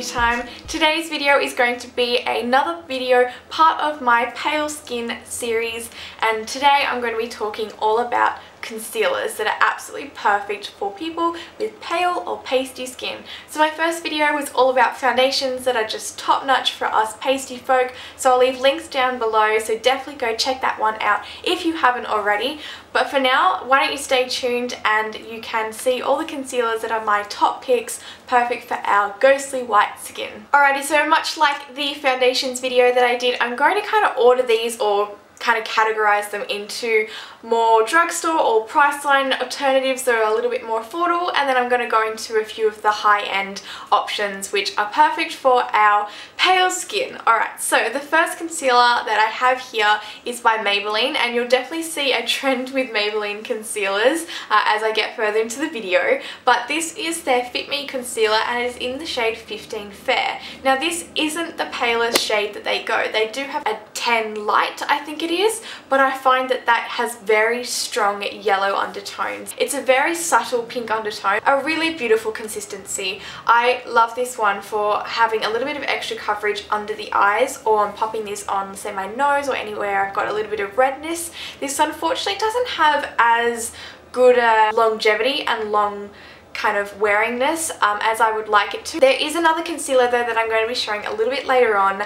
time. Today's video is going to be another video, part of my pale skin series, and today I'm going to be talking all about concealers that are absolutely perfect for people with pale or pasty skin. So my first video was all about foundations that are just top notch for us pasty folk, so I'll leave links down below, so definitely go check that one out if you haven't already. But for now, why don't you stay tuned and you can see all the concealers that are my top picks, perfect for our ghostly white skin. Alrighty, so much like the foundations video that I did, I'm going to kind of order these or kind of categorize them into more drugstore or Priceline alternatives that are a little bit more affordable, and then I'm going to go into a few of the high-end options which are perfect for our pale skin. Alright, so the first concealer that I have here is by Maybelline, and you'll definitely see a trend with Maybelline concealers as I get further into the video, but this is their Fit Me concealer and it is in the shade 15 Fair. Now this isn't the palest shade that they go. They do have a 10 light, I think it is, but I find that that has very strong yellow undertones. It's a very subtle pink undertone, a really beautiful consistency. I love this one for having a little bit of extra coverage under the eyes, or I'm popping this on, say, my nose or anywhere I've got a little bit of redness. This unfortunately doesn't have as good a longevity and long kind of wearingness as I would like it to. There is another concealer though that I'm going to be showing a little bit later on,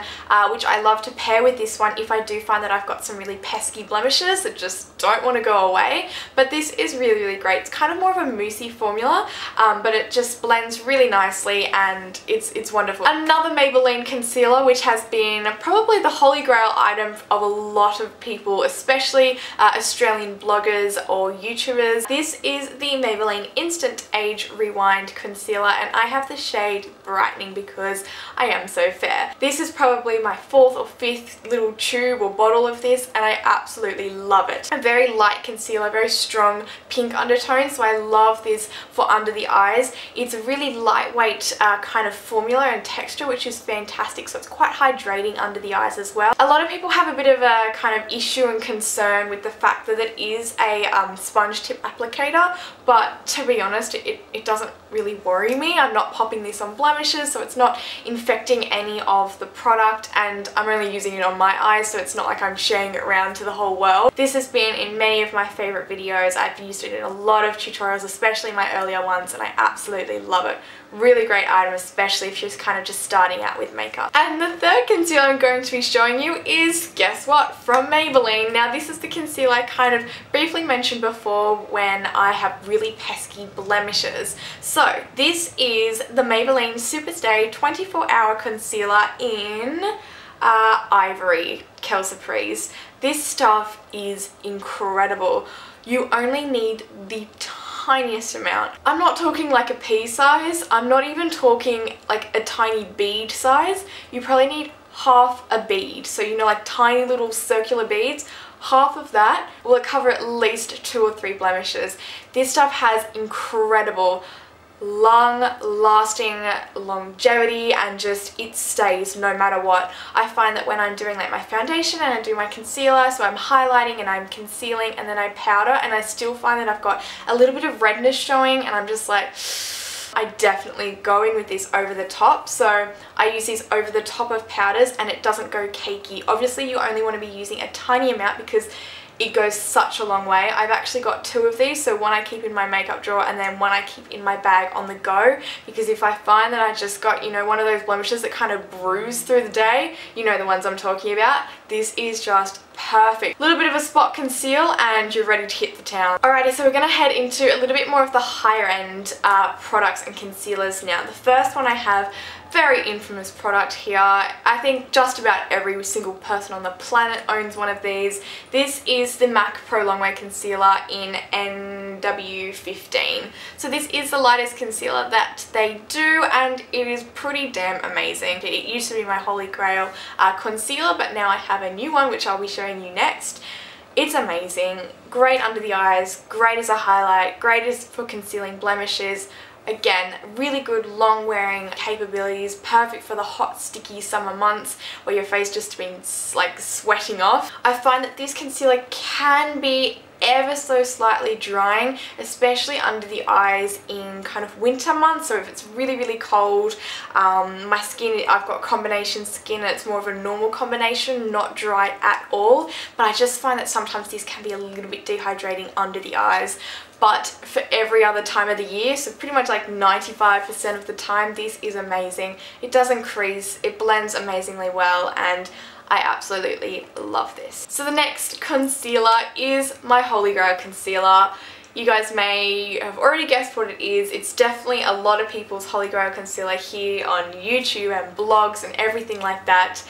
which I love to pair with this one if I do find that I've got some really pesky blemishes that just don't want to go away. But this is really great. It's kind of more of a moussey formula, but it just blends really nicely and it's wonderful. Another Maybelline concealer which has been probably the holy grail item of a lot of people, especially Australian bloggers or YouTubers. This is the Maybelline Instant Age Rewind concealer, and I have the shade Brightening because I am so fair. This is probably my fourth or fifth little tube or bottle of this, and I absolutely love it. A very light concealer, very strong pink undertone, so I love this for under the eyes. It's a really lightweight kind of formula and texture, which is fantastic, so it's quite hydrating under the eyes as well. A lot of people have a bit of a kind of issue and concern with the fact that it is a sponge tip applicator, but to be honest, it doesn't really worry me. I'm not popping this on blemishes, so it's not infecting any of the product, and I'm only using it on my eyes, so it's not like I'm sharing it around to the whole world. This has been in many of my favorite videos. I've used it in a lot of tutorials, especially my earlier ones, and I absolutely love it. Really great item, especially if you're kind of just starting out with makeup. And the third concealer I'm going to be showing you is, guess what, from Maybelline. Now this is the concealer I kind of briefly mentioned before when I have really pesky blemishes. So this is the Maybelline Superstay 24-Hour Concealer in Ivory Kel Surprise. This stuff is incredible. You only need the tiniest amount. I'm not talking like a pea size, I'm not even talking like a tiny bead size. You probably need half a bead, so you know, like tiny little circular beads. Half of that will cover at least 2 or 3 blemishes. This stuff has incredible long-lasting longevity, and just it stays no matter what. I find that when I'm doing like my foundation and I do my concealer, so I'm highlighting and I'm concealing and then I powder, and I still find that I've got a little bit of redness showing, and I'm just like, I definitely go in with this over the top. So I use these over the top of powders and it doesn't go cakey. Obviously you only want to be using a tiny amount because it goes such a long way. I've actually got 2 of these, so one I keep in my makeup drawer and then one I keep in my bag on the go, because if I find that I just got, you know, one of those blemishes that kind of bruise through the day, you know the ones I'm talking about, this is just perfect. A little bit of a spot conceal and you're ready to hit the town. Alrighty, so we're going to head into a little bit more of the higher end products and concealers now. The first one I have, very infamous product here. I think just about every single person on the planet owns one of these. This is the MAC Pro Longwear Concealer in NW15. So this is the lightest concealer that they do, and it is pretty damn amazing. It used to be my holy grail concealer, but now I have a new one which I'll be showing you next. It's amazing. Great under the eyes, great as a highlight, great as for concealing blemishes. Again, really good long wearing capabilities, perfect for the hot sticky summer months where your face just been like sweating off. I find that this concealer can be ever so slightly drying, especially under the eyes in kind of winter months. So if it's really, really cold, my skin, I've got combination skin and it's more of a normal combination, not dry at all. But I just find that sometimes this can be a little bit dehydrating under the eyes. But for every other time of the year, so pretty much like 95% of the time, this is amazing. It doesn't crease, it blends amazingly well, and I absolutely love this. So the next concealer is my Holy Grail concealer. You guys may have already guessed what it is. It's definitely a lot of people's Holy Grail concealer here on YouTube and blogs and everything like that.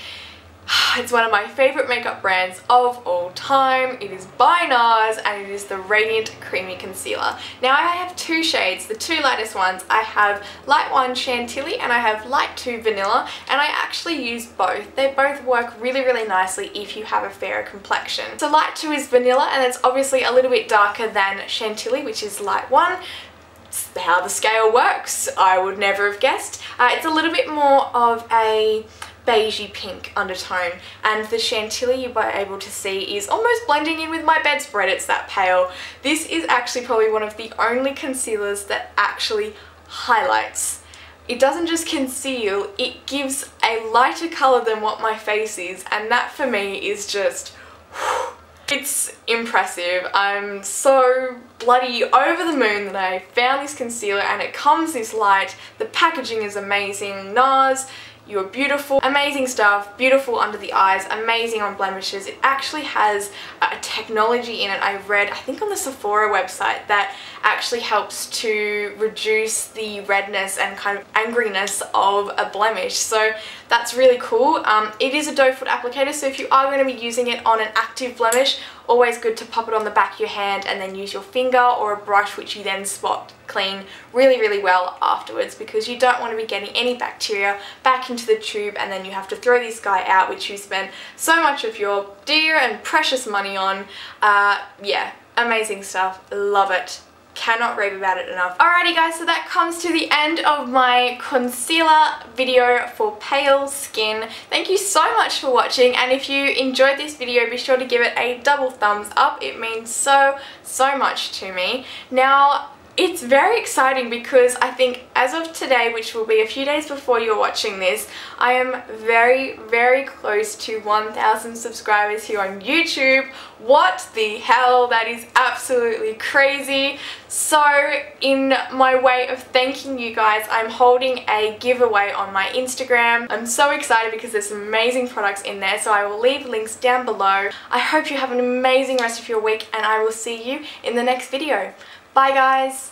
It's one of my favourite makeup brands of all time. It is by NARS and it is the Radiant Creamy Concealer. Now I have two shades, the two lightest ones. I have Light 1 Chantilly and I have Light 2 Vanilla, and I actually use both. They both work really, really nicely if you have a fairer complexion. So Light 2 is vanilla and it's obviously a little bit darker than Chantilly, which is Light 1. It's how the scale works. I would never have guessed. It's a little bit more of a beigey pink undertone, and the Chantilly you'll be able to see is almost blending in with my bedspread. It's that pale. This is actually probably one of the only concealers that actually highlights. It doesn't just conceal, it gives a lighter colour than what my face is, and that for me is just it's impressive. I'm so bloody over the moon that I found this concealer and it comes this light. The packaging is amazing. NARS, you're beautiful. Amazing stuff, beautiful under the eyes, amazing on blemishes. It actually has a technology in it, I read, I think on the Sephora website, that actually helps to reduce the redness and kind of angriness of a blemish. So that's really cool. It is a doe foot applicator, so if you are going to be using it on an active blemish, always good to pop it on the back of your hand and then use your finger or a brush, which you then spot clean really, really well afterwards, because you don't want to be getting any bacteria back into the tube and then you have to throw this guy out, which you spend so much of your dear and precious money on. Yeah, amazing stuff. Love it. Cannot rave about it enough. Alrighty guys, so that comes to the end of my concealer video for pale skin. Thank you so much for watching, and if you enjoyed this video, be sure to give it a double thumbs up. It means so much to me. Now, it's very exciting because I think as of today, which will be a few days before you're watching this, I am very, very close to 1,000 subscribers here on YouTube. What the hell? That is absolutely crazy. So in my way of thanking you guys, I'm holding a giveaway on my Instagram. I'm so excited because there's some amazing products in there, so I will leave links down below. I hope you have an amazing rest of your week and I will see you in the next video. Bye guys!